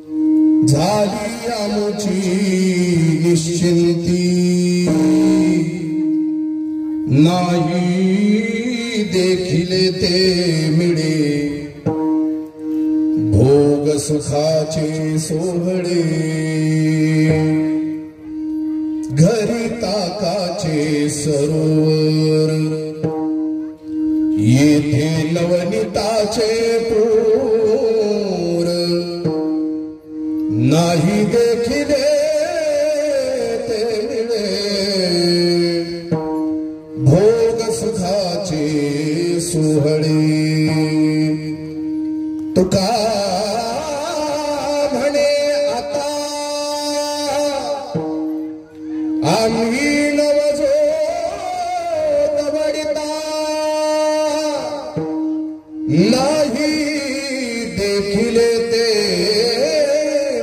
झाली आमची निश्चिंती नाही देखिले ते मिळे भोग सुखाचे सोहळे घरी ताकाचे सरोवर येथे नवनीताचे पूर नाही देखिले ते मिळे भोग सुखाचे सोहळे तुका म्हणे आता आम्ही नवजो दवडिता नाही देखिले ते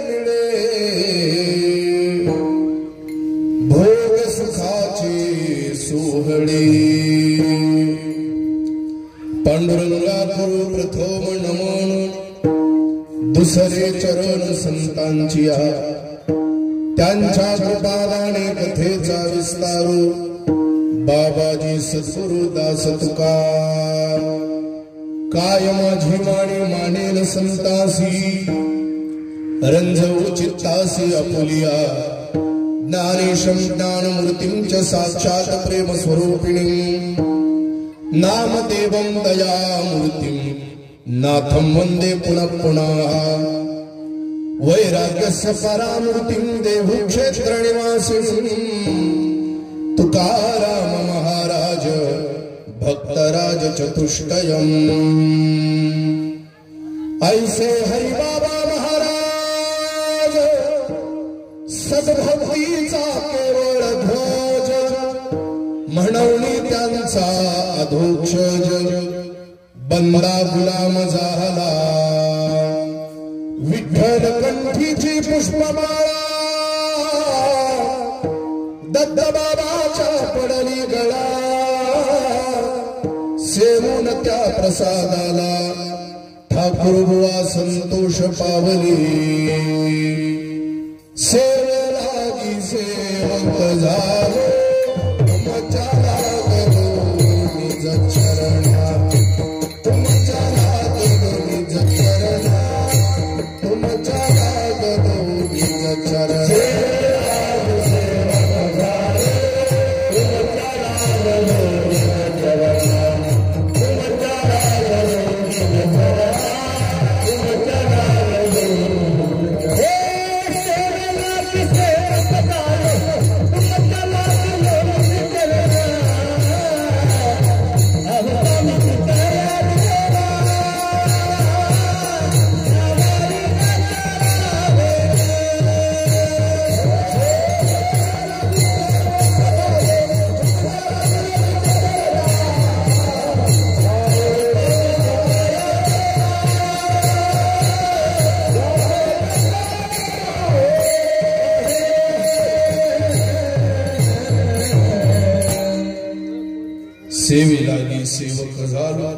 मिळे भोग सुखाचे सोहळे पांडुरंगा गुरु प्रथम नमन दुसरे चरण संतांची त्यांच्या कृपादाने कथेचा विस्तारू बाबाजी सद्गुरु दास तुका काय माझी माणी मानेल संतासी रंजवू चित्तासी अपुलिया ज्ञानेशं ज्ञानमूर्तिं साक्षात् प्रेम स्वरूपिणीं नामदेवं दयामूर्तिं नाथं वन्दे पुनः पुनः वैराग्यस्य परामूर्तिं देहु क्षेत्र निवासिनीं तुकाराम महाराज भक्तराज चतुष्टयम् ऐसे हरि बाबा महाराज सद्भक्तीचा केवळ ध्वज म्हणून त्यांचा अधोक्षज बंदा गुलाम झाला विठ्ठल कंठीची पुष्पमाळा दत्तबाबाच्या पडली गळा सेवून त्या प्रसादाला ठाकूर बुवा संतोष पावली सेवेलागी सेवक झालो तुमच्या लागलो निज चरणात तुमच्या लागलो निज चरणात तुमच्या लागलो निज चरणात सेवेलागी सेवक झालो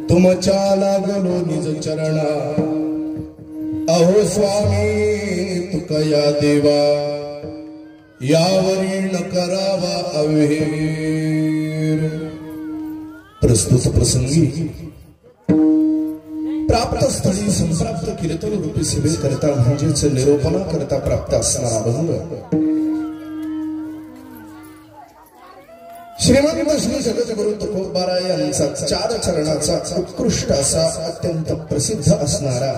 तुमच्या लागलो निज चरणा अहो स्वामी तुका या देवा यावरी न करावा अवेर प्रस्तुत प्रसंगी प्राप्त स्थळी संप्राप्त कीर्तन रूपी सेवे करता म्हणजेच निरोपणा करता प्राप्त असणारा अभंग श्रीमंत श्री जगद्गुरु तुकोबारा यांचा 4 चरणाचा उत्कृष्ट असा अत्यंत प्रसिद्ध असणारा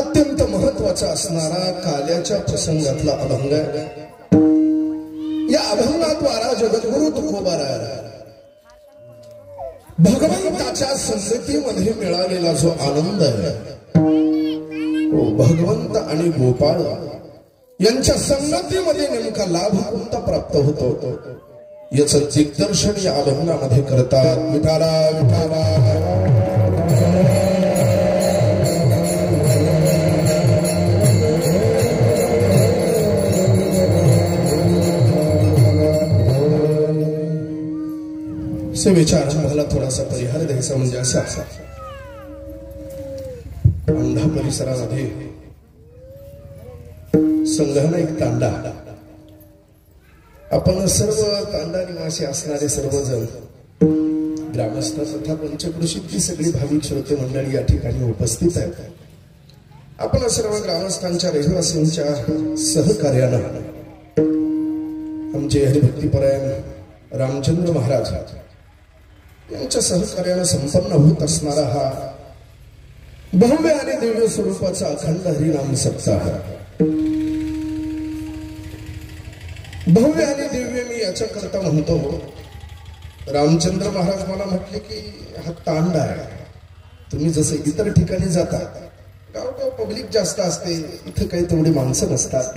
अत्यंत महत्वाचा असणारा काल्याच्या प्रसंगातला अभंग या अभंगाद्वारा जगद्गुरु तुकोबारा भगवंताच्या संगतीमध्ये मिळालेला जो आनंद आहे तो भगवंत आणि गोपाळ यांच्या संगतीमध्ये नेमका लाभ कोणता प्राप्त होतो याचं दिग्दर्शन या अभंगामध्ये करतात विठाला विठाला सेवेच्या आरंभाला थोडासा परिहार द्यायचा म्हणजे असा अंधापरी परिसरामध्ये संघाना एक तांडा, आपण सर्व तांडा निवासी असणारे सर्वजण ग्रामस्थ तथा पंचक्रोशीतली सगळी भाविक श्रोते मंडळी या ठिकाणी उपस्थित आहेत. आपण सर्व ग्रामस्थांच्या रहिवासींच्या सहकार्यानं आमचे हरिभक्तीपरायण रामचंद्र महाराज यांच्या सहकार्यानं संपन्न होत असणारा हा भव्य आणि दिव्य स्वरूपाचा अखंड हरिनाम सप्ताह. भव्य आणि दिव्य मी याच्या करता म्हणतो, रामचंद्र महाराज मला म्हटले की हा तांडा आहे. तुम्ही जसं इतर ठिकाणी जाता गावगाव पब्लिक जास्त असते, इथं काही तेवढी माणसं नसतात,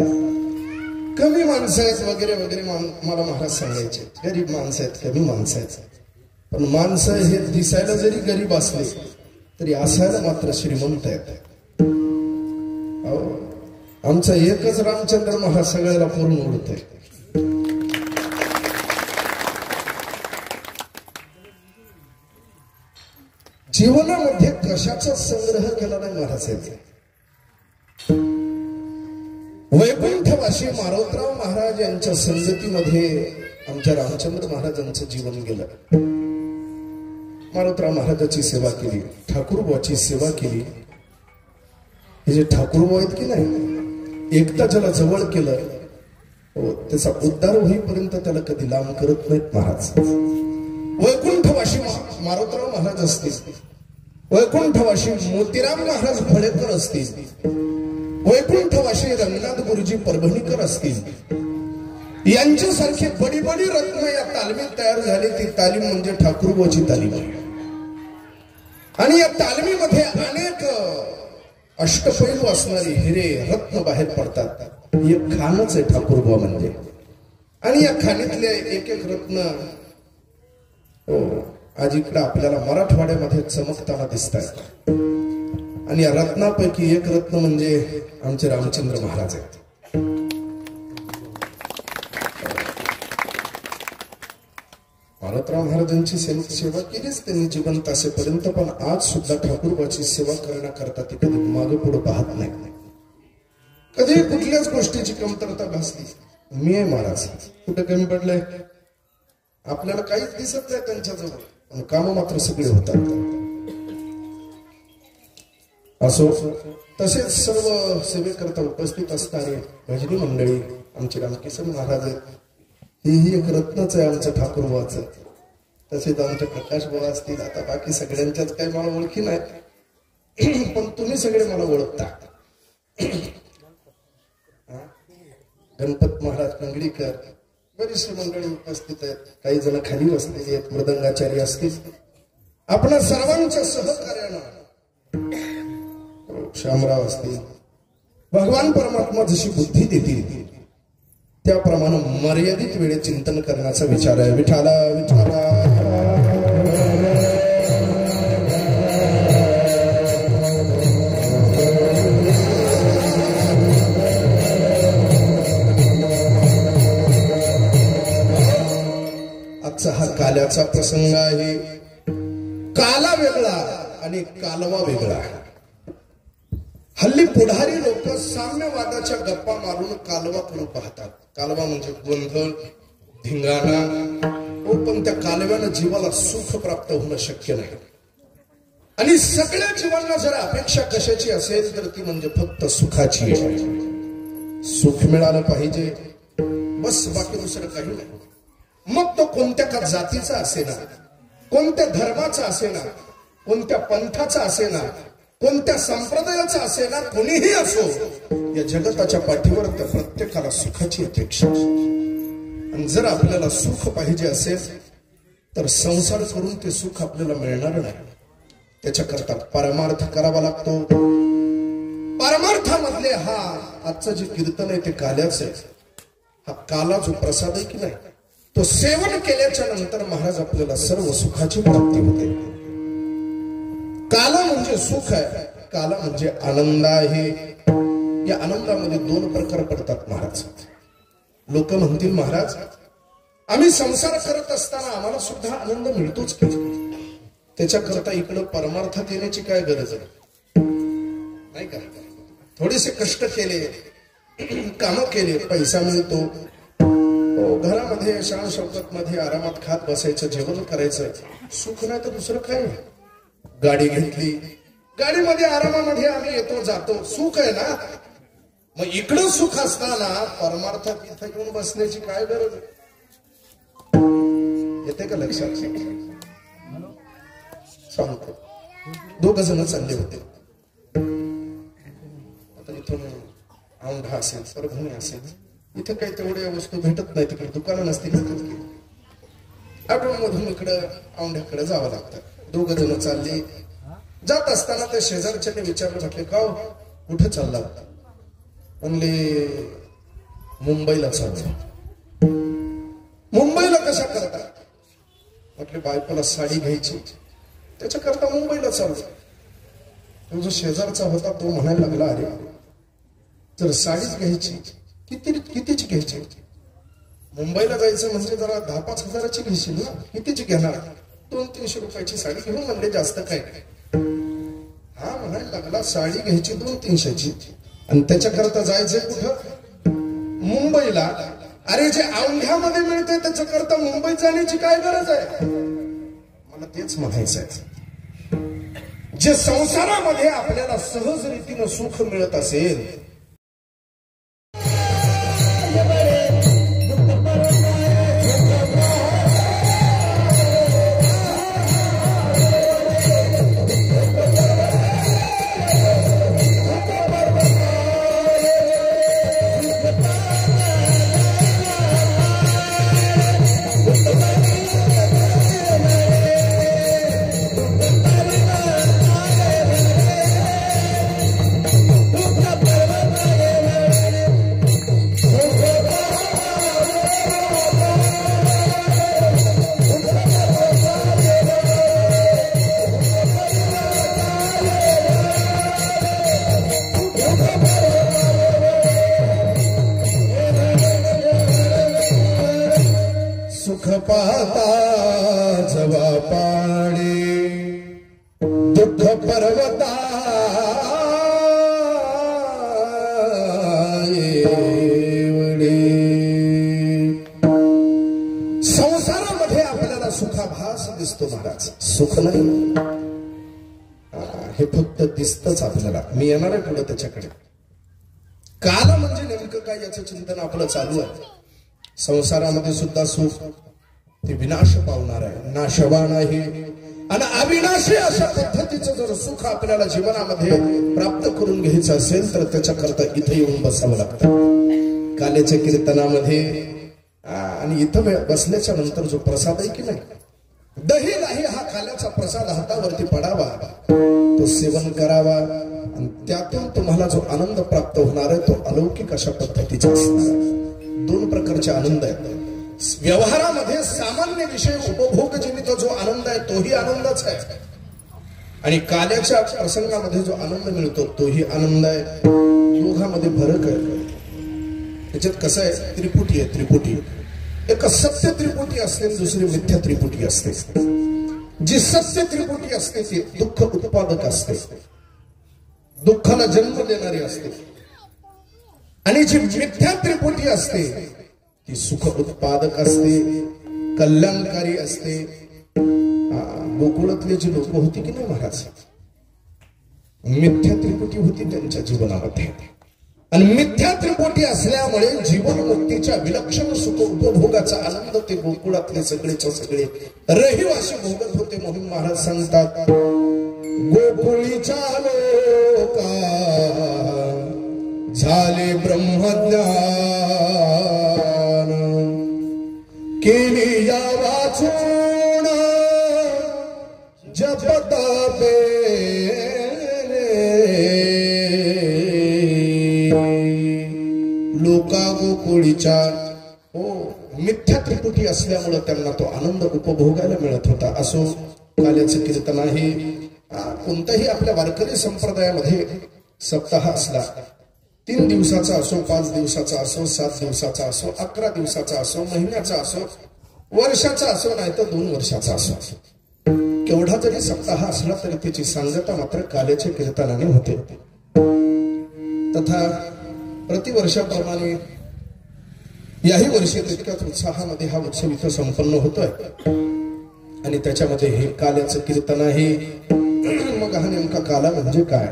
कमी माणसं आहेत वगैरे वगैरे मला महाराज सांगायचे. गरीब माणसं आहेत, कमी माणसं आहेत, पण माणसं हे दिसायला जरी गरीब असले तरी असायला मात्र श्रीमंत आहेत. आमचा एकच रामचंद्र महाराज सगळ्याला पूर्ण ओळखतोय. जीवनामध्ये कशाचा संग्रह केला नाही महाराजांचा. वैकुंठवासी मारोतराव महाराज यांच्या संगतीमध्ये आमच्या रामचंद्र महाराजांचं जीवन गेलं. मारोतराव महाराजाची सेवा केली, ठाकूरबाची सेवा केली. हे जे ठाकूरबा आहेत की नाही, एकदा ज्याला जवळ केलं त्याचा उद्धार होईपर्यंत त्याला कधी लांब करत नाहीत महाराज. वैकुंठवासी मारोतराव महाराज असतील, वैकुंठवासी मोतीराम महाराज फळेकर असतील, वैकुंठवासी रंगनाथ गुरुजी परभणीकर असतील, यांच्यासारखी बडी बडी रत्न या तालमीत तयार झाली. ती तालीम म्हणजे ठाकूरबाची तालीम आहे. आणि या तालमीमध्ये अनेक अष्टपैलू असणारी हिरे रत्न बाहेर पडतात. एक खानच आहे ठाकूरबा म्हणजे. आणि या खाणीतले एक एक रत्न आज इकडे आपल्याला मराठवाड्यामध्ये चमकताना दिसतात. आणि या रत्नापैकी एक रत्न म्हणजे आमचे रामचंद्र महाराज आहेत. मारोतराव महाराजांची सेवा केलीच त्यांनी जिवंत असेपर्यंत, पण आज सुद्धा ठाकूरबाची सेवा करण्याकरता ते कधी मागे पुढे पाहत नाही. कधी कुठल्याच गोष्टीची कमतरता भासली. मी आहे महाराज, कुठे कमी पडलंय आपल्याला काहीच दिसत नाही त्यांच्याजवळ, पण काम मात्र सगळे होतात. असो, तसेच सर्व सेवेकरता उपस्थित असणारे भजनी मंडळी, आमचे रामकिसन महाराज हेही एक रत्नच आहे आमचं ठाकूरबाचं. तसेच आमचे प्रकाश बाबा असतील. आता बाकी सगळ्यांच्याच काही मला ओळखी नाही, पण तुम्ही सगळे मला ओळखता. गणपत महाराज कंगडीकर, बरीचशी मंडळी उपस्थित आहेत. काही जण खाली बसलेली आहेत, मृदंगाचार्य असतील. आपल्या सर्वांच्या सहकार्यानं श्यामराव असतील. भगवान परमात्मा जशी बुद्धी देतील त्याप्रमाणे मर्यादित वेळेत चिंतन करण्याचा विचार आहे. विठाला विठाला आजचा हा काल्याचा प्रसंग आहे. काला वेगळा आणि कालवा वेगळा. हल्ली पुढारी लोक साम्यवादाच्या गप्पा मारून कालवा करून पाहतात. कालवा म्हणजे गोंधळ, धिंगाणा. पण त्या कालव्यानं जीवाला सुख प्राप्त होणं शक्य नाही. आणि सगळ्या जीवांना जर अपेक्षा कशाची असेल तर ती म्हणजे फक्त सुखाची आहे. सुख मिळालं पाहिजे बस, बाकी दुसरं काही नाही. मग तो कोणत्या का जातीचा असेना, कोणत्या धर्माचा असेना, कोणत्या पंथाचा असेना, कोणत्या संप्रदायाचा असेना, कोणीही असो, या जगताच्या पाठीवर त्या प्रत्येकाला सुखाची अपेक्षा. आणि जर आपल्याला सुख पाहिजे असेल तर संसार करून ते सुख आपल्याला मिळणार नाही. त्याच्याकरता परमार्थ करावा लागतो. परमार्थामधले हा आजचं जे कीर्तन आहे ते काल्याच आहे. हा काला जो प्रसाद आहे की नाही, तो सेवन केल्याच्या नंतर महाराज आपल्याला सर्व सुखाची प्राप्ती होते. काला म्हणजे सुख आहे, काला म्हणजे आनंद आहे. या आनंदामध्ये दोन प्रकार पडतात महाराज. लोक म्हणतील महाराज आम्ही संसार करत असताना आम्हाला सुद्धा आनंद मिळतोच की, त्याच्याकरता इकडं परमार्थात येण्याची काय गरज आहे. नाही का? थोडेसे कष्ट केले, काम केले, पैसा मिळतो, घरामध्ये शान शौकत मध्ये आरामात खात बसायचं, जेवण करायचं, सुख नाही तर दुसरं काय नाही. गाडी घेतली, गाडीमध्ये आरामामध्ये आम्ही येतो जातो, सुख आहे ना. मग इकडं सुख असताना परमार्थात इथं येऊन बसण्याची काय गरज आहे? येते का लक्षात? सांगतो. 2 जण चालले होते. आता इथून औंढा असेल, परभणी असेल, इथे काही तेवढ्या वस्तू भेटत नाही, तिकडे दुकानं नसतील, मधून इकडं औंढ्याकडे जावं लागतं. 2 जण चालले. जात असताना ते शेजारच्याने विचारलं, म्हटले का कुठे चालला? म्हणले मुंबईला चाललो. मुंबईला कशा करता? म्हटले बायकोला साडी घ्यायची, त्याच्या करता मुंबईला चाललो. तो जो शेजारचा होता तो म्हणायला लागला, अरे जर साडीच घ्यायची, कितीची घ्यायची? मुंबईला जायचं म्हणजे जरा 10-5 हजाराची घेशील ना, कितीची घेणार? 200-300 रुपयाची साडी घेऊन म्हणले, जास्त काय? हा म्हणायला लागला, साडी घ्यायची 200-300ची आणि त्याच्याकरता जायचंय कुठं? मुंबईला. अरे जे औंढ्यामध्ये मिळते त्याच्याकरता मुंबईत जाण्याची काय गरज आहे? मला तेच म्हणायचं आहे. जे संसारामध्ये आपल्याला सहज रीतीनं सुख मिळत असेल, पाहता जवा पाणी दुःख पर्वता संसारामध्ये आपल्याला सुखाभास दिसतो महाराज, सुख नाही. हे फक्त दिसतच आपल्याला. मी येणार आहे पुढे त्याच्याकडे. काल म्हणजे नेमकं काय याचं चिंतन आपलं चालू आहे. संसारामध्ये सुद्धा सुख ते विनाश पावणार आहे, नाशवान आहे. आणि अविनाशी अशा पद्धतीचं जर सुख आपल्याला जीवनामध्ये प्राप्त करून घ्यायचं असेल तर त्याच्याकरता इथे येऊन बसावं लागतं. कालेच्या कीर्तनामध्ये आणि इथं बसल्याच्या नंतर जो प्रसाद आहे की नाही, दही नाही हा काल्याचा प्रसाद हातावरती पडावा, तो सेवन करावा आणि त्यातून तुम्हाला जो आनंद प्राप्त होणार आहे तो अलौकिक अशा पद्धतीचा असणार आहे. 2 प्रकारचे आनंद आहेत. व्यवहारामध्ये सामान्य विषय उपभोगजनित जो आनंद आहे तोही आनंदच आहे, आणि काल्याच्या प्रसंगामध्ये जो आनंद मिळतो तोही आनंद आहे. योगामध्ये फरक आहे. त्याच्यात कसं आहे, त्रिपुटी आहे. त्रिपुटी एक सत्य त्रिपुटी असते, दुसरी मिथ्या त्रिपुटी असते. जी सत्य त्रिपुटी असते ती दुःख उत्पादक असते, दुःखाला जन्म देणारी असते, आणि जी मिथ्या त्रिपुटी असते ती सुख उत्पादक असते, कल्याणकारी असते. गोकुळातले जी लोक होती की नाही महाराज, मिथ्या त्रिपुटी होती त्यांच्या जीवनामध्ये, आणि मिथ्या त्रिपुटी असल्यामुळे जीवनमुक्तीच्या विलक्षण सुख उपभोगाचा आनंद ते गोकुळातले सगळेच्या सगळे रहिवासी भोगत होते. म्हणून महाराज सांगतात, गोकुळीच्या लोका झाले ब्रह्मज्ञान, केली या वाचून जपत लोका गोकुळीच्या. हो, मिथ्या त्रिपुटी असल्यामुळे त्यांना तो आनंद उपभोगायला मिळत होता. असो, काल्याचं कीर्तन आहे. कोणताही आपल्या वारकरी संप्रदायामध्ये सप्ताह असला, 3 दिवसाचा असो, 5 दिवसाचा असो, 7 दिवसाचा असो, 11 दिवसाचा असो, महिन्याचा असो, वर्षाचा असो, नाही तर 2 वर्षाचा असो, केवढा जरी सप्ताह असला तरी त्याची सांगता मात्र काल्याच्या कीर्तनाने होते. तथा प्रतिवर्षाप्रमाणे याही वर्षी तितक्याच उत्साहामध्ये हा उत्सव इथं संपन्न होतोय आणि त्याच्यामध्ये हे काल्याचं कीर्तन आहे. मग हा नेमका काला म्हणजे काय?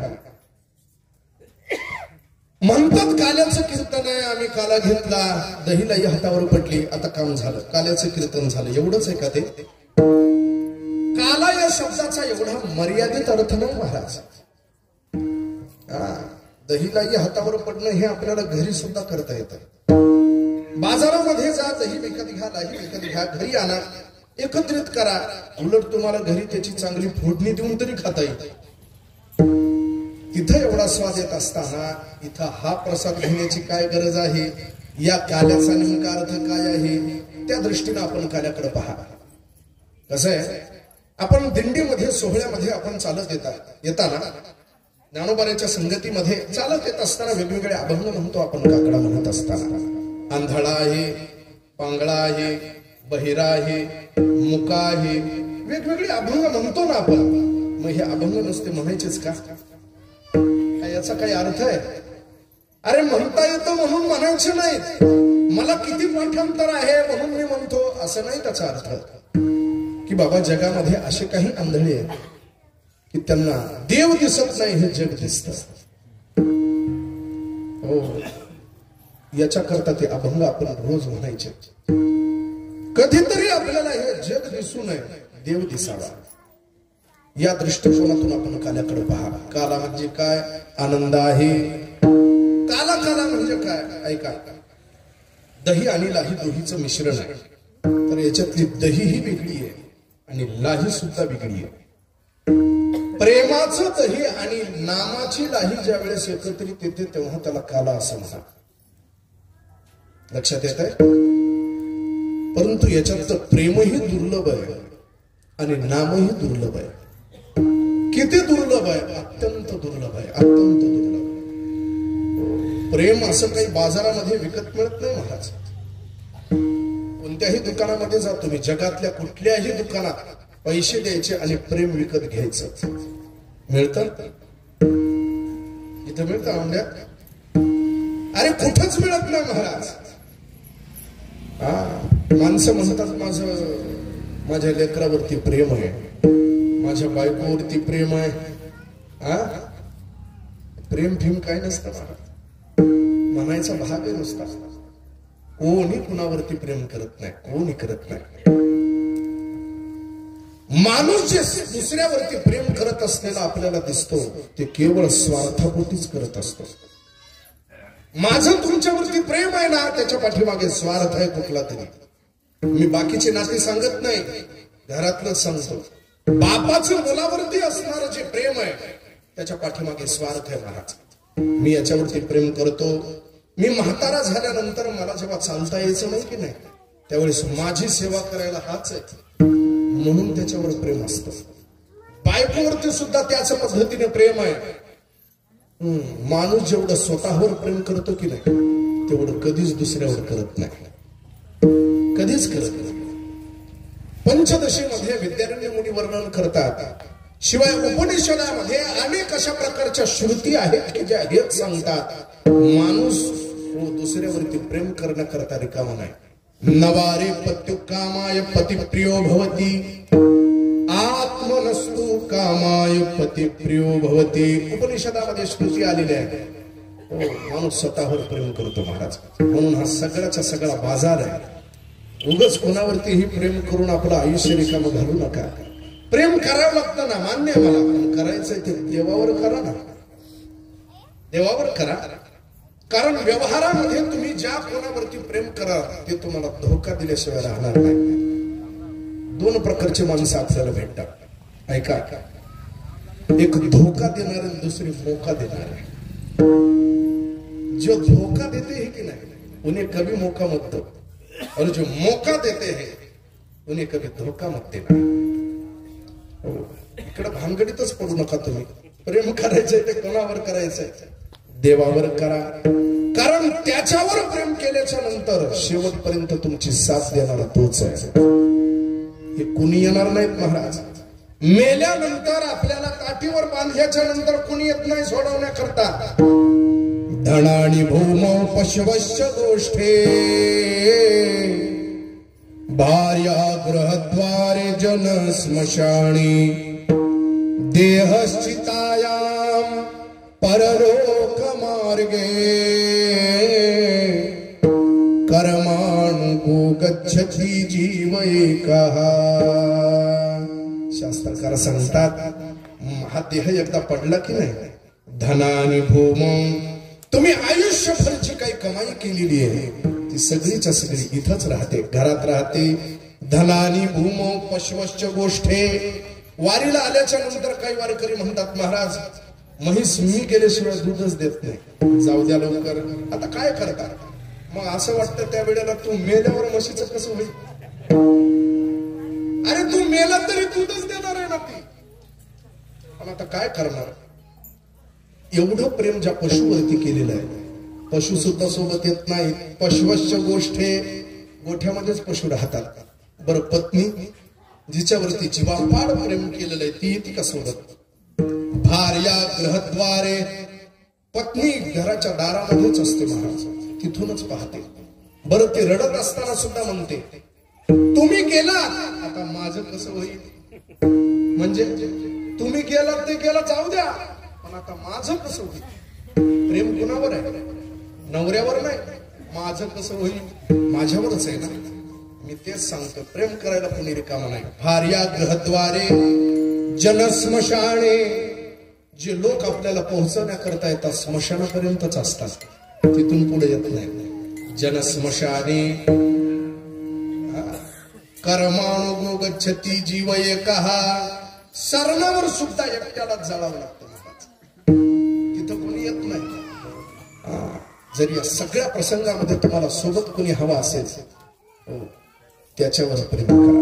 म्हणतात काल्याचं कीर्तन आहे, आम्ही काला घेतला, दहीलाही हातावर पडली, आता काम झालं, काल्याचं कीर्तन झालं, एवढंच आहे का ते? काला या शब्दाचा एवढा मर्यादित अर्थ नाही महाराज. दहीलाही हातावर पडणं हे आपल्याला घरी सुद्धा करता येतं. बाजारामध्ये जा, दही विकत घ्या, लाही विकत घ्या, घरी आणा, एकत्रित करा, उलट तुम्हाला घरी त्याची चांगली फोडणी देऊन तरी खाता येईल. तिथं एवढा स्वाद येत असताना इथं हा प्रसाद घेण्याची काय गरज आहे? या काल्याचा नेमका अर्थ काय आहे? त्या दृष्टीने आपण काल्याकडे पहा. कसं आहे, आपण दिंडीमध्ये सोहळ्यामध्ये आपण चालत येताना ज्ञानोबाच्या संगतीमध्ये चालत येत असताना वेगवेगळे अभंग म्हणतो आपण. काकडा म्हणत असताना आंधळा आहे, पांगळा आहे, बहिरा आहे, मुका आहे, वेगवेगळे अभंग म्हणतो ना आपण. मग हे अभंग नुसते म्हणायचेच का? याचा काही अर्थ आहे? अरे म्हणता येतं म्हणून म्हणायचे नाहीत, मला किती पाठांतर आहे म्हणून मी म्हणतो, असं नाही त्याचा अर्थ. की बाबा जगामध्ये असे काही आंधळे आहेत की त्यांना देव दिसत नाही, हे जग दिसतं. हो, याच्याकरता ते अभंग आपण रोज म्हणायचे. कधीतरी आपल्याला हे जग दिसू नये, देव दिसावा, या दृष्टिकोनातून आपण काल्याकडे पहा. काला म्हणजे काय? आनंद आहे. काला काला म्हणजे काय? ऐका, दही आणि लाही दोहीचं मिश्रण आहे. तर याच्यातली दही ही वेगळी आहे आणि लाही सुद्धा वेगळी आहे. प्रेमाचं दही आणि नामाची लाही ज्या वेळेस एकत्रित येते तेव्हा त्याला काला असं म्हणा. लक्षात येत आहे? परंतु याच्यात प्रेमही दुर्लभ आहे आणि नामही दुर्लभ आहे. किती दुर्लभ आहे? अत्यंत दुर्लभ आहे, अत्यंत दुर्लभ. प्रेम असं काही बाजारामध्ये विकत मिळत नाही महाराज. कोणत्याही दुकानामध्ये जा तुम्ही, जगातल्या कुठल्याही दुकानात पैसे द्यायचे आणि प्रेम विकत घ्यायचं. मिळतं? इथं मिळतं आंब्या? अरे कुठंच मिळत नाही महाराज. माणसं म्हणतात माझ्या लेकरावरती प्रेम आहे, माझ्या बायकोवरती प्रेम आहे. प्रेम भीम काय नसतं महाराज, म्हणायचा भाग आहे नुसता. कोणी कुणावरती प्रेम करत नाही, कोणी करत नाही. माणूस जे दुसऱ्यावरती प्रेम करत असलेला आपल्याला दिसतो ते केवळ स्वार्थापोटीच करत असतो. माझं तुमच्यावरती प्रेम आहे ना, त्याच्या पाठीमागे स्वार्थ आहे कुठला तरी. मी बाकीचे नाते सांगत नाही, घरातलं सांगतो. बापाचं मुलावरती असणारं जे प्रेम आहे त्याच्या पाठीमागे स्वार्थ आहे महाराज. मी याच्यावरती प्रेम करतो. मी म्हातारा झाल्यानंतर मला जेव्हा चालता यायचं नाही की नाही, त्यावेळेस माझी सेवा करायला हाच आहे म्हणून त्याच्यावर प्रेम असतं. बायकोवरती सुद्धा त्याच पद्धतीने प्रेम आहे. माणूस जेवढं स्वतःवर प्रेम करतो की नाही तेवढं कधीच दुसऱ्यावर करत नाही, कधीच करत नाही. पंचदशीमध्ये विद्यारण्य मुनी वर्णन करतात. शिवाय उपनिषदामध्ये अनेक अशा प्रकारच्या श्रुती आहेत की ज्या हेच सांगतात माणूस दुसऱ्यावरती प्रेम करण्याकरता रिकामा नाही. नवारे पत्यु कामाय पती प्रियो भवती, आत्मनस्तु कामाय पती प्रियो भवती. उपनिषदामध्ये श्रुती आलेली आहे. माणूस स्वतःवर प्रेम करतो महाराज. म्हणून हा सगळ्याचा सगळा बाजार आहे. उगाच कोणावरतीही प्रेम करून आपलं आयुष्य रिकामं घालू नका. प्रेम करावं लागतं ना, मान्य मला, पण करायचंय ते देवावर करा ना, देवावर करा. कारण व्यवहारामध्ये तुम्ही ज्या कोणावरती प्रेम करा ते तुम्हाला धोका दिल्याशिवाय राहणार नाही. दोन प्रकारचे माणसं आपल्याला भेटतात. ऐका, एक धोका देणारे, दुसरी मोका देणारे. जो धोका देते है कि नहीं उन्हें कभी मौका मत दो, और जो मौका देते हैं उन्हें कभी धोका मत देना. इकडे भानगडीतच पडू नका तुम्ही. प्रेम करायचंय ते कोणावर करायचंय? देवावर करा. कारण त्याच्यावर प्रेम केल्याच्या नंतर शेवटपर्यंत तुमची साथ देणारा तोच आहे. हे कुणी येणार नाहीत महाराज. मेल्यानंतर आपल्याला काठीवर बांधल्याच्या नंतर कुणी येत नाही सोडवण्याकरता. धनानी भूमौ पशवश्च गोष्ठे भार्या गृहद्वारे जन स्मशानी देहश्चितायां परलोक मार्गे कर्माणुको गच्छति जीव एकः. शास्त्रकार सांगतात हा देह एकदा पडला की नाही, धनानी भूमौ, तुम्ही आयुष्यभरची काही कमाई केलेली आहे ती सगळीच्या सगळी इथंच राहते, घरात राहते. धनानी भूमौ पशवश्च गोष्ठे. वारीला आल्याच्या नंतर काही वारकरी म्हणतात महाराज म्हैस मी केल्याशिवाय दूधच देत नाही, जाऊ द्या लवकर. आता काय करतात? मग असं वाटतं त्यावेळेला तू मेल्यावर म्हशीचं कसं होईल? अरे तू मेला तरी दूधच देणार आहे ना ती. पण आता काय करणार? एवढं प्रेम ज्या पशुवरती केलेलं आहे, पशु सुद्धा सोबत येत नाही. पशवश्च गोष्ठे, गोठ्यामध्येच पशु राहतात. बरं पत्नी जिच्यावरती जीवापाड प्रेम केलेलं आहे ती येते का सोबत? भार्या गृहद्वारे, पत्नी घराच्या दारामध्येच असते महाराज, तिथूनच पाहते. बरं ते रडत असताना सुद्धा म्हणते तुम्ही गेलात आता माझं कसं होईल? म्हणजे तुम्ही गेलात ते गेला जाऊ द्या, पण आता माझं कसं होईल? प्रेम कुणावर आहे? नवऱ्यावर नाही. माझं कसं होईल? माझ्यावरच आहे ना. मी तेच सांगतो, प्रेम करायला कोणी रिकामा नाही. भार्या गृहद्वारे जन स्मशाने, जे लोक आपल्याला पोहोचवण्याकरता येतात स्मशानापर्यंतच असतात, तिथून पुढे येत नाही. जन स्मशाने कर्माणु गच्छति जीव एकः. सरणावर सुद्धा एकट्याला जाळावं लागतं, तिथं कोणी येत नाही. जरी या सगळ्या प्रसंगामध्ये तुम्हाला सोबत कोणी हवा असेल त्याच्यावर प्रेम करा.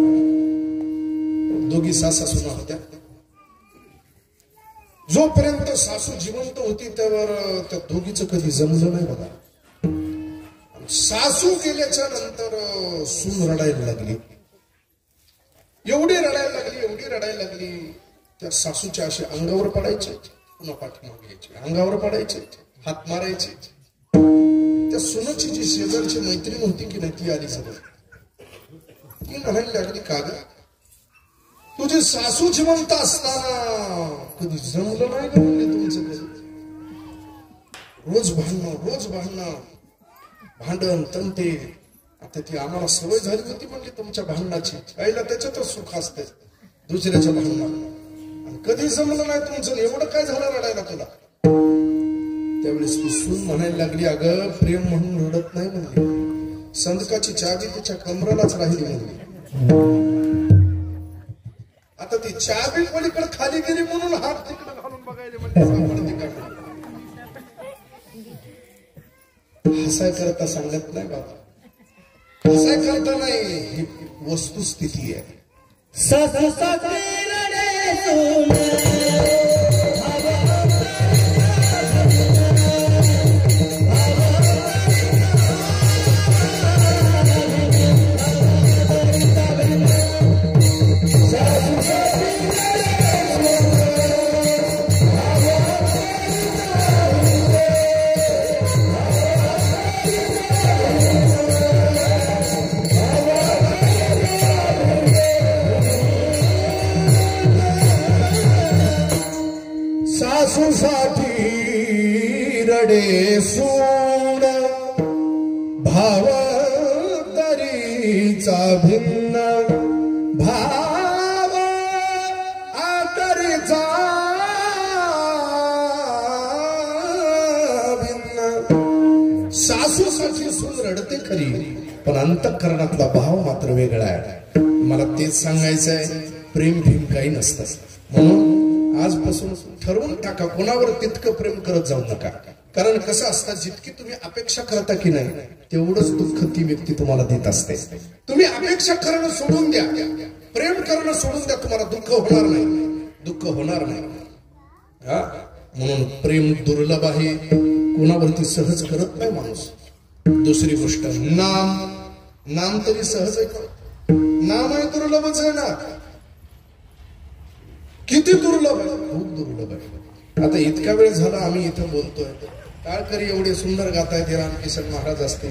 दोघी सासा सुना होत्या. जोपर्यंत सासू जिवंत होती त्यावर त्या दोघीचं कधी जमलं नाही बघा. सासू गेल्याच्या नंतर सून रडायला लागली. एवढी रडायला लागली, एवढी रडायला लागली, त्या सासूच्या असे अंगावर पडायचे, पुन्हा पाठीमागे घ्यायचे, अंगावर पडायचे, हात मारायचे. त्या सुनाची जी शेजारची मैत्रीण होती की नाही ती आली सगळं. ती म्हणायला लागली का ग तुझी सासू जिवंत असताना कधी जमलं नाही का म्हणले तुमचं कधी? रोज भांडणं, रोज भांडणं, भांडण तंटे. आता ती आम्हाला सवय झाली होती म्हणली तुमच्या भांडणाची. आईला त्याच्यातच सुख असते दुसऱ्याच्या भांडणात. कधी जमलं नाही तुमचं, एवढं काय झालं रडायला तुला? त्यावेळेस ती सून म्हणायला लागली अगं प्रेम म्हणून रडत नाही म्हणली, संदकाची चावी तिच्या कमरालाच राहिली म्हणली. आता ती चावी पलीकडे खाली गेली म्हणून हात तिकडे घालून बघायला म्हणजे काय. हसाय करता सांगत नाही बाबा, हसाय करता नाही, ही वस्तुस्थिती आहे. सासूसाठी रडे सूड भाव तरीचा भिन्न, भाव तरीचा भिन्न. सासूसाठी सून रडते खरी पण अंतःकरणातला भाव मात्र वेगळा आहे. मला तेच सांगायचं आहे, प्रेम भीम काही नसतं. म्हणून आजपासून ठरवून टाका कोणावर तितकं प्रेम करत जाऊ नका. कारण कसं असतं, जितकी तुम्ही अपेक्षा करता की नाही तेवढंच दुःख ती व्यक्ती तुम्हाला देत असते. तुम्ही अपेक्षा करणं सोडून द्या, प्रेम करणं सोडून द्या, तुम्हाला दुःख होणार नाही, दुःख होणार नाही. म्हणून प्रेम दुर्लभ आहे, कोणावरती सहज करत नाही माणूस. दुसरी गोष्ट नाम तरी सहज आहे का? नाम आहे दुर्लभच आहे ना. किती दुर्लभ आहे, खूप दुर्लभ आहे. आता इतका वेळ झाला आम्ही इथं बोलतोय, टाळकरी एवढे सुंदर गातायत, हे रामकिसन महाराज असतील,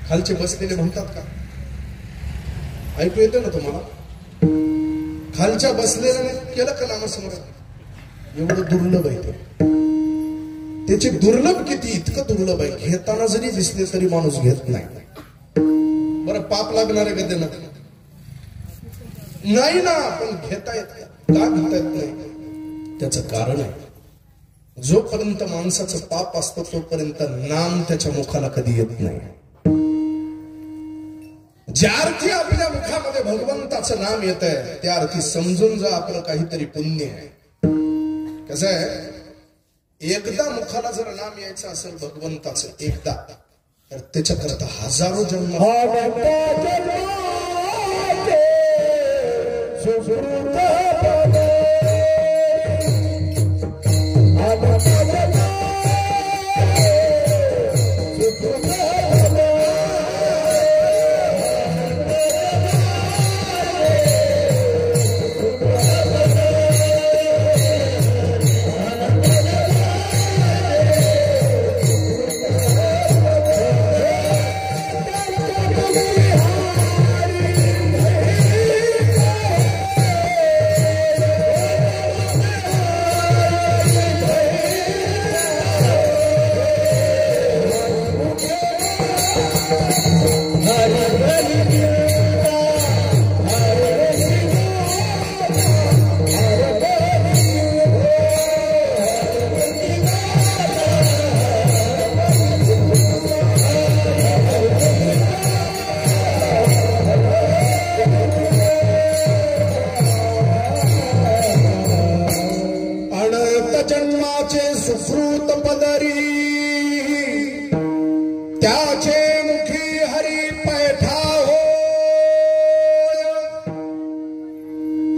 खालचे बसलेले म्हणतात का? ऐकू येतं ना तुम्हाला? खालच्या बसलेल्याने केलं का नामस्मरण? एवढं दुर्लभ आहे ते. त्याचे दुर्लभ किती, इतकं दुर्लभ आहे, घेताना जरी दिसले तरी माणूस घेत नाही. बरं पाप लागणार आहे का त्यांना? नाही ना, पण घेता येत. का घेता येत नाही? त्याचं कारण आहे, जोपर्यंत माणसाचं पाप असतं तोपर्यंत नाम त्याच्या मुखाला कधी येत नाही. ज्या अर्थी आपल्या मुखामध्ये भगवंताचं नाम येत आहे त्या अर्थी समजून जा आपलं काहीतरी पुण्य आहे. कसं आहे, एकदा मुखाला जर नाम यायचं असेल भगवंताचं एकदा, तर त्याच्याकरता हजारो जन्म सुकृत पदरी त्याचे मुखी हरी पैठा हो.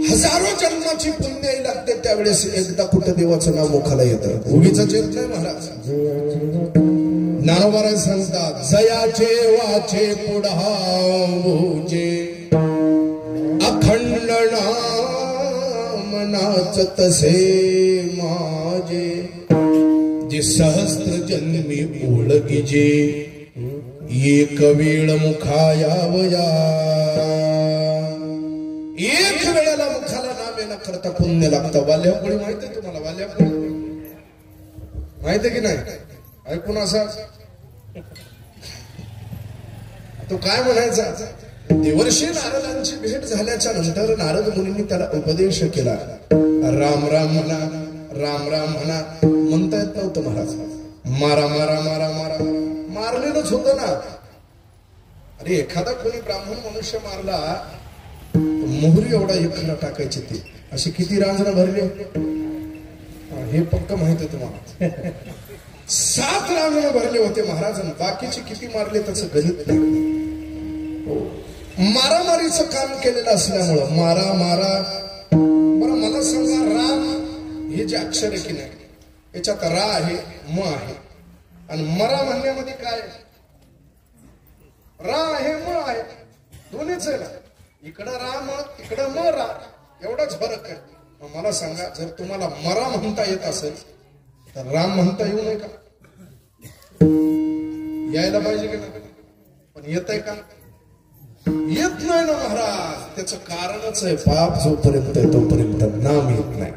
हजारो जन्माची पुण्याई लागते त्यावेळेस एकदा कुठं देवाचं नाव मुखाला येतं. उगीच येत नाही महाराज. ज्ञानोबा सांगतात, जयाचे वाचे पुढावूचे अखंड नाम नाचत से माझे. जे सहस्त्र जन्मी ओळखीजे एक वेळ मुखायावया. एक वेळेला मुखाला नाम येणं करता पुण्य लागतं. वाल्यापुळी माहिती तुम्हाला? वाल्यापुळी माहिती की नाही? ऐकून असा तो काय म्हणायचा, देवर्षी नारदांची भेट झाल्याच्या नंतर नारद मुनींनी त्याला उपदेश केला. राम राम म्हणा, राम राम म्हणा. म्हणता येत नव्हतं महाराज. मारा मारा मारा मारा मारलेलंच होतं ना. अरे एखादा कोणी ब्राह्मण मनुष्य मारला, मोहरी एवढा एखादा टाकायची ती अशी किती रांजणं भरले हे पक्क माहित आहे तुम्हाला. 7 रांजणं भरले होते महाराजांना. बाकीचे किती मारले त्याचं गणित नाही. मारामारीचं काम केलेलं असल्यामुळं मारा मारा. बरं मला सांगा, राम हे जे अक्षर आहे की नाही, याच्यात रा आहे, म आहे, आणि मरा म्हणण्यामध्ये काय? रा आहे, म आहे, दोन्हीच आहे ना. इकडं राम, इकडं म रा, एवढाच फरक आहे. मला सांगा, जर तुम्हाला मरा म्हणता येत असेल तर राम म्हणता येऊ नये का? यायला पाहिजे की नाही? पण येत आहे का? येत नाही ना महाराज. त्याचं कारणच आहे, पाप जोपर्यंत आहे तोपर्यंत नाम येत नाही.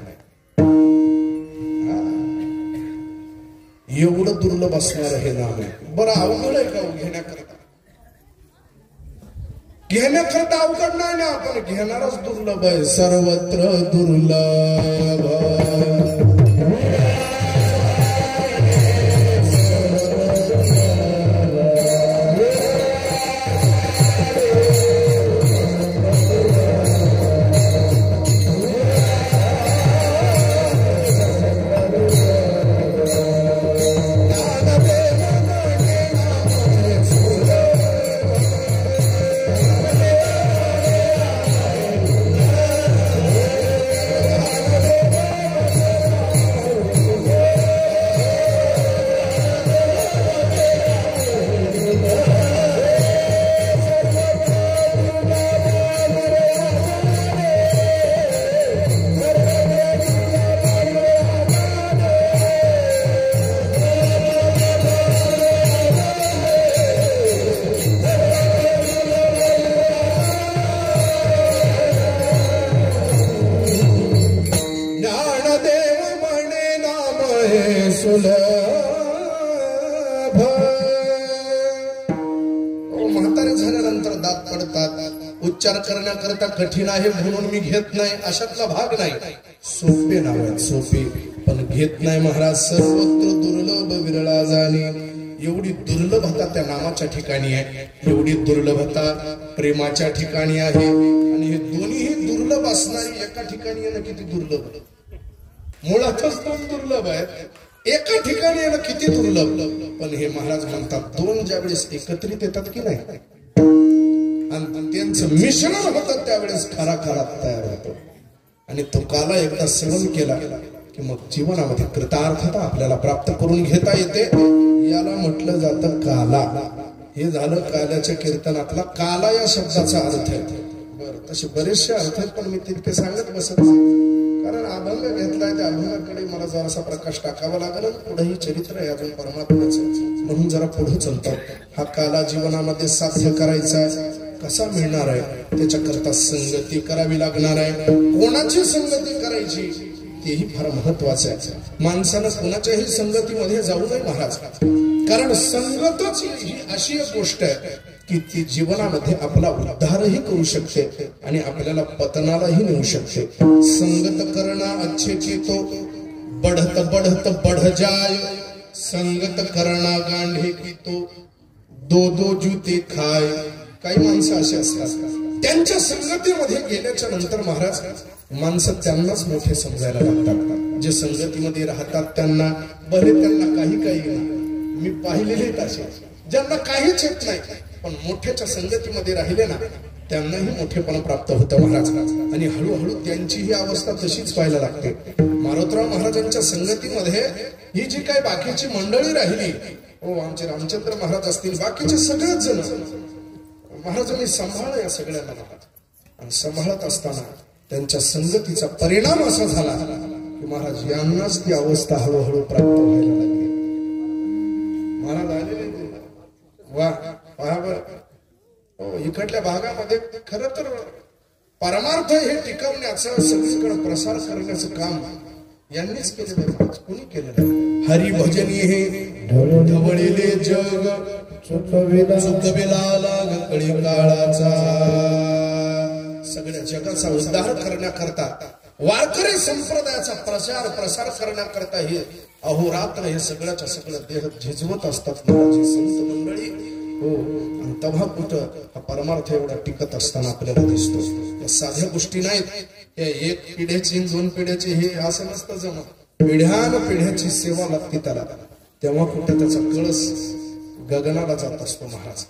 एवढं दुर्लभ असणार हे नाम आहे. बरं अवघड आहे का घेण्याकरता? घेण्याकरता अवघड नाही ना, पण घेणारच दुर्लभ आहे. सर्वत्र दुर्लभ. म्हातारे झाल्यानंतर दात पडतात, उच्चार करण्याकरता कठीण आहे म्हणून मी घेत नाही अशातला भाग नाही. सोपे नाव आहेत, सोपे, पण घेत नाही महाराज. सर्वत्र दुर्लभ विरळा जाणे, एवढी दुर्लभता त्या नामाच्या ठिकाणी आहे, एवढी दुर्लभता प्रेमाच्या ठिकाणी आहे. आणि हे दोन्हीही दुर्लभ असणारी एका ठिकाणी येणं किती दुर्लभ. मुळातच दोन दुर्लभ आहेत, एका ठिकाणी येणं किती दुर्लभ. पण हे महाराज म्हणतात दोन ज्यावेळेस एकत्रित येतात की नाही आणि त्यांचं मिश्रण होतं त्यावेळेस खरा खरा तयार होतो. आणि तो काला एकदा सेवन केला की मग जीवनामध्ये कृतार्थता आपल्याला प्राप्त करून घेता येते. याला म्हटलं जातं काला. हे झालं काल्याच्या कीर्तनातला काला या शब्दाचा अर्थ आहे. बरं, तसे बरेचसे अर्थ आहेत पण मी तितके सांगत बसत, कारण अभंग घेतलाय त्या अभंगाकडे मला जरासा प्रकाश टाकावा लागेल. पुढेही चरित्र आहे अजून परमात्म्याचं, म्हणून जरा पुढे चालतो. हा काला जीवनामध्ये साध्य करायचा आहे, कसा मिळणार आहे त्याच्याकरता संगती करावी लागणार आहे. कोणाची संगती करायची तेही फार महत्वाचं आहे. माणसानं कोणाच्याही संगतीमध्ये जाऊ नये महाराज, कारण संगतच ही अशी एक गोष्ट आहे की ती जीवनामध्ये आपला उद्धारही करू शकते आणि आपल्याला पतनालाही नेऊ शकते. संगत करना अच्छे की तो बढ़त बढ़त बढ़ जाय, संगत करना गांढे की तो दो दो जूते खाय. काही माणसं असे असतात त्यांच्या संगतीमध्ये गेल्याच्या नंतर महाराज माणसं त्यांनाच मोठे समजायला लागतात. जे संगतीमध्ये राहतात त्यांना भले त्यांना काही काही मी पाहिलेले असे ज्यांना काहीच येत नाही पण मोठ्याच्या संगतीमध्ये राहिले ना त्यांनाही मोठेपणा प्राप्त होतं महाराज. आणि हळूहळू त्यांची ही अवस्था तशीच व्हायला लागते. मारोतराव महाराजांच्या संगतीमध्ये ही जी काही बाकीची मंडळी राहिली, आमचे रामचंद्र महाराज असतील, बाकीचे सगळेच जण महाराजांनी सांभाळलं या सगळ्यांना. आणि सांभाळत असताना त्यांच्या संगतीचा परिणाम असा झाला की महाराज यांनाच ती अवस्था हळूहळू प्राप्त व्हायला लागली. महाराज आलेले वा पहा बरं, इकडल्या भागामध्ये खर तर परमार्थ हे टिकवण्याचं सगळीकडे प्रसार करण्याचं काम यांनीच केलेलं आहे. कोणी केलेलं आहे? हरिभजनी हे ढवळलेले जग चुकविला लाग कळी काळाचा. सगळ्या जगाचा उद्धार करण्याकरता वारकरी संप्रदायाचा प्रसार करण्याकरता हे अहोरात्र हे सगळ्याच्या सगळं देह झिजवत असतात संत मंडळी. हो, आणि तेव्हा कुठं हा परमार्थ एवढा टिकत असताना आपल्याला दिसतो. या साध्या गोष्टी नाहीत. या एक पिढ्याची दोन पिढ्याची हे असं नसतं जमा, पिढ्यान पिढ्याची सेवा लागते त्याला. तेव्हा कुठं त्याचा कळस गगनाला जात असतो महाराज,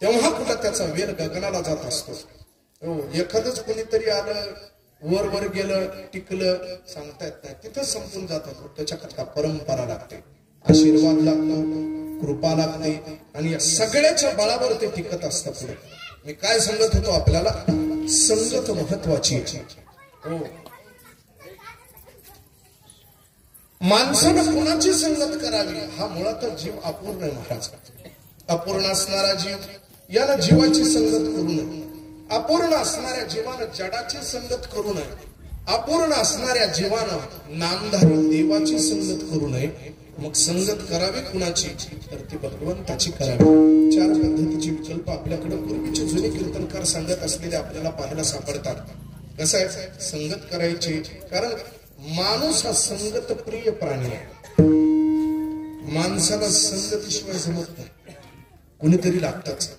तेव्हा कुठं त्याचा वेर गगनाला जात असतो. हो, एखादंच कोणीतरी आलं वर वर गेलं टिकलं सांगता येत नाही, तिथं संपून जात होतो. त्याच्याकरता परंपरा लागते, आशीर्वाद लागतो, कृपा लागते आणि या सगळ्याच्या बळावर ते टिकत असतं पुढे. मी काय सांगत होतो आपल्याला, संगत महत्वाची. हो, माणसानं कोणाची संगत करावी हा मुळातच जीव अपूर्ण आहे महाराज. अपूर्ण असणारा जीव याला जीवाची संगत करू नये. अपूर्ण असणाऱ्या जीवानं जडाची संगत करू नये. अपूर्ण असणाऱ्या जीवानं नामधारी देवाची संगत करू नये. मग संगत करावी कुणाची तर ती भगवंताची करावी. चार पद्धतीचे विकल्प आपल्याकडे पूर्वीचे जुने कीर्तनकार सांगत असलेले आपल्याला पाहायला सापडतात. कसं आहे संगत करायची, कारण माणूस हा संगत प्रिय प्राणी आहे. माणसाला संगतीशिवाय जमत नाही, कुणीतरी लागतच.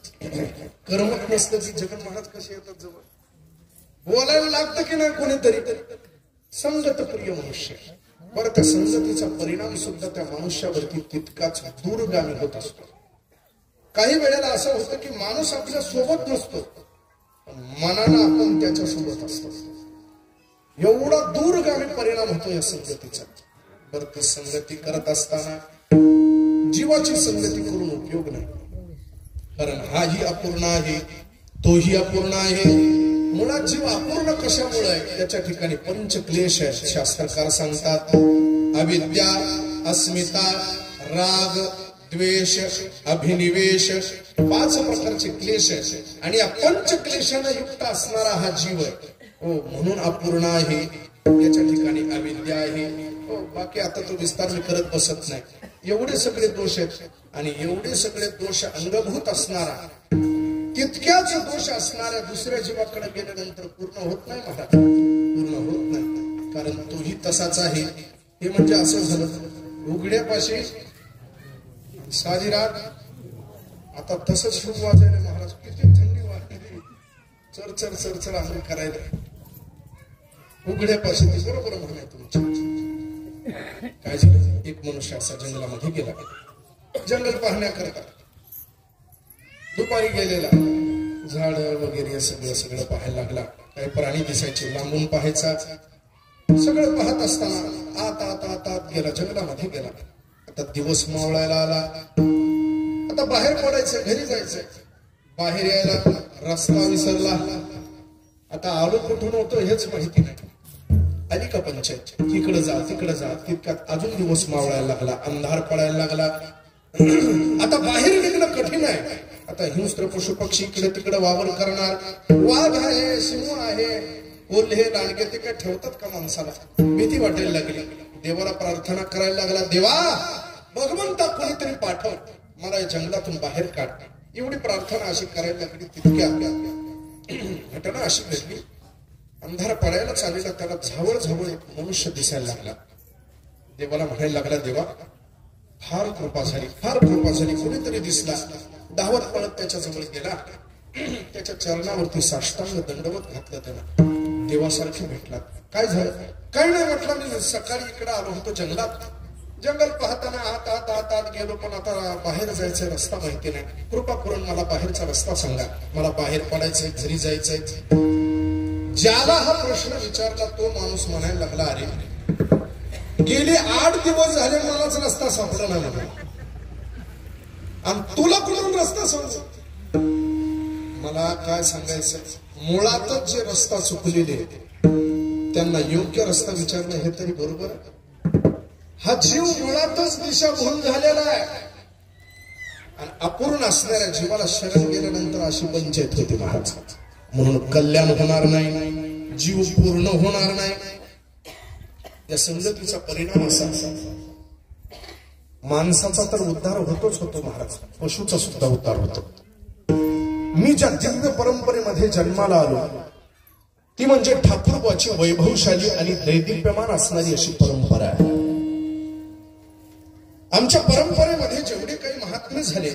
करमत नसतं की जगन महाराज कसे येतात जवळ, बोलायला लागतं की नाही कोणीतरी. संगत प्रिय मनुष्य. बरं, त्या संगतीचा परिणाम सुद्धा त्या मनुष्यावरती तितकाच दूरगामी होत असतो. काही वेळेला असं होतं की माणूस आपल्या सोबत नसतो, मनानं आपण त्याच्या सोबत असतो. एवढा दूरगामी परिणाम होतो या संगतीचा. बरं, ती संगती करत असताना जीवाची संगती करून उपयोग नाही, कारण हाही अपूर्ण आहे, तोही अपूर्ण आहे. मुळात जीव अपूर्ण कशामुळे आहे त्याच्या ठिकाणी पंचक्लेश आहेत. शास्त्रकार सांगतात अविद्या, अस्मिता, राग, द्वेष, अभिनिवेश, 5 प्रकारचे क्लेश आहेत. आणि या पंचक्लेशाने युक्त असणारा हा जीव आहे. हो, म्हणून अपूर्ण आहे. याच्या ठिकाणी अविद्या आहे. हो, बाकी आता तो विस्तार मी करत बसत नाही. एवढे सगळे दोष आहेत आणि एवढे सगळे दोष अंगभूत असणारा तितक्याच दोष असणाऱ्या दुसऱ्या जीवाकडे गेल्यानंतर पूर्ण होत नाही महाराज, पूर्ण होत नाही. कारण तोही तसाच आहे. हे म्हणजे असं झालं उघड्यापाशी साधी रात, आता तसंच शिव वाजायला महाराज. किती थंडी वाटली, चरचर चरचर अंग करायला उघड्यापाशी. ती बरोबर म्हणाय तुमची. काय झालं, एक मनुष्य असा जंगलामध्ये गेला, जंगल पाहण्याकरता दुपारी गेलेला. झाड वगैरे सगळं सगळं पाहायला लागला. काही प्राणी दिसायचे, लांबून पाहायचा. सगळं पाहत असताना आत आत आत आत गेला, जंगलामध्ये गेला. आता दिवस मावळायला आला. आता बाहेर पडायचं, घरी जायचंय. बाहेर यायला रस्ता विसरला. आता आलो कुठून होतो हेच माहिती नाही. आली का पंचायत, इकडे जा तिकडे जा. तितक्यात अजून दिवस मावळायला लागला, अंधार पडायला लागला. आता बाहेर निघणं कठीण आहे. आता हिंस्त्र पशु पक्षी इकडे तिकडे वावर करणार. वाघ आहे, सिंह आहे, कोल्हे रानके ते काय ठेवतात का माणसाला. भीती वाटायला लागली. देवाला प्रार्थना करायला लागला, देवा भगवंता कोणीतरी पाठव, मला या जंगलातून बाहेर काढ. एवढी प्रार्थना अशी करायला लागली. तितक्या घटना अशी घडली, अंधार पडायला चाललेला. त्याला झावळ झावळ एक मनुष्य दिसायला लागला. देवाला म्हणायला लागला, देवा फार कृपा झाली, फार कृपा झाली. कोणीतरी दिसला. धावत पळत त्याच्या जवळ गेला. त्याच्या चरणावरती साष्टांग दंडवत घातलं. त्याला देवासारखे भेटला. काय झालं, काय नाही म्हटलं, मी सकाळी इकडे आलो होतो जंगलात. जंगल पाहताना आत आत आत आत गेलो, पण आता बाहेर जायचा रस्ता माहिती नाही. कृपा करून मला बाहेरचा रस्ता सांगा, मला बाहेर पडायचंय, घरी जायचंय. ज्याला हा प्रश्न विचारला तो माणूस म्हणायला लागला, अरे गेले 8 दिवस झाले मलाच रस्ता सापडला नाही, आणि तुला कुठून रस्ता समज. मला काय सांगायचं, मुळातच जे रस्ता चुकलेले त्यांना योग्य रस्ता विचारणं हे तरी बरोबर आहे. हा जीव मुळातच दिशाभूल झालेला आहे. आणि अपूर्ण असणाऱ्या जीवाला शरण गेल्यानंतर अशी पंचायत होती महाराज. म्हणून कल्याण होणार नाही, जीव पूर्ण होणार नाही. या संगतीचा परिणाम असा, माणसाचा तर उद्धार होतोच होतो महाराज, पशुचा सुद्धा उद्धार होतो. मी ज्या दिव्य परंपरेमध्ये जन्माला आलो ती म्हणजे ठाकूरबाची वैभवशाली आणि दैदिप्यमान असणारी अशी परंपरा आहे. आमच्या परंपरेमध्ये जेवढे काही महात्मे झाले